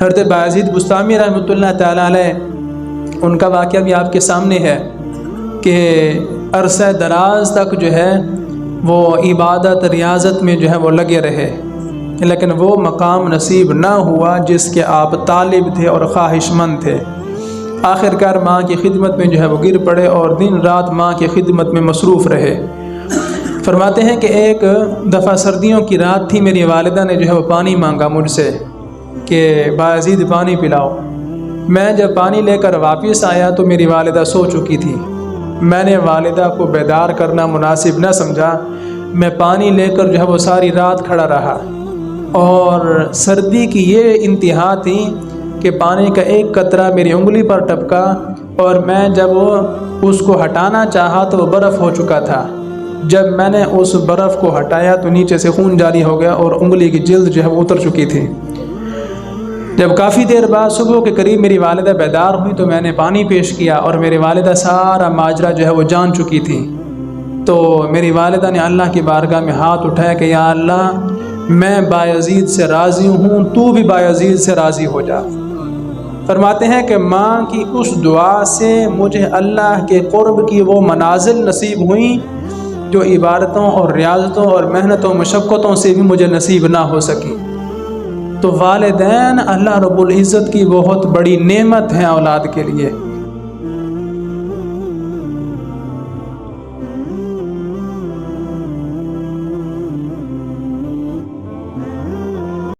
حضرت بایزید بسطامی رحمۃ اللہ تعالیٰ علیہ، ان کا واقعہ بھی آپ کے سامنے ہے کہ عرصہ دراز تک جو ہے وہ عبادت ریاضت میں جو ہے وہ لگے رہے، لیکن وہ مقام نصیب نہ ہوا جس کے آپ طالب تھے اور خواہش مند تھے۔ آخر کار ماں کی خدمت میں جو ہے وہ گر پڑے اور دن رات ماں کی خدمت میں مصروف رہے۔ فرماتے ہیں کہ ایک دفعہ سردیوں کی رات تھی، میری والدہ نے جو ہے وہ پانی مانگا مجھ سے کہ بایزید پانی پلاؤ۔ میں جب پانی لے کر واپس آیا تو میری والدہ سو چکی تھی۔ میں نے والدہ کو بیدار کرنا مناسب نہ سمجھا، میں پانی لے کر جو ہے وہ ساری رات کھڑا رہا، اور سردی کی یہ انتہا تھی کہ پانی کا ایک قطرہ میری انگلی پر ٹپکا، اور میں جب اس کو ہٹانا چاہا تو وہ برف ہو چکا تھا۔ جب میں نے اس برف کو ہٹایا تو نیچے سے خون جاری ہو گیا اور انگلی کی جلد جو ہے وہ اتر چکی تھی۔ جب کافی دیر بعد صبح کے قریب میری والدہ بیدار ہوئی تو میں نے پانی پیش کیا، اور میری والدہ سارا ماجرا جو ہے وہ جان چکی تھی۔ تو میری والدہ نے اللہ کی بارگاہ میں ہاتھ اٹھایا کہ یا اللہ، میں بایزید سے راضی ہوں، تو بھی بایزید سے راضی ہو جا۔ فرماتے ہیں کہ ماں کی اس دعا سے مجھے اللہ کے قرب کی وہ منازل نصیب ہوئیں جو عبادتوں اور ریاضتوں اور محنتوں مشقتوں سے بھی مجھے نصیب نہ ہو سکی۔ تو والدین اللہ رب العزت کی بہت بڑی نعمت ہیں اولاد کے لیے۔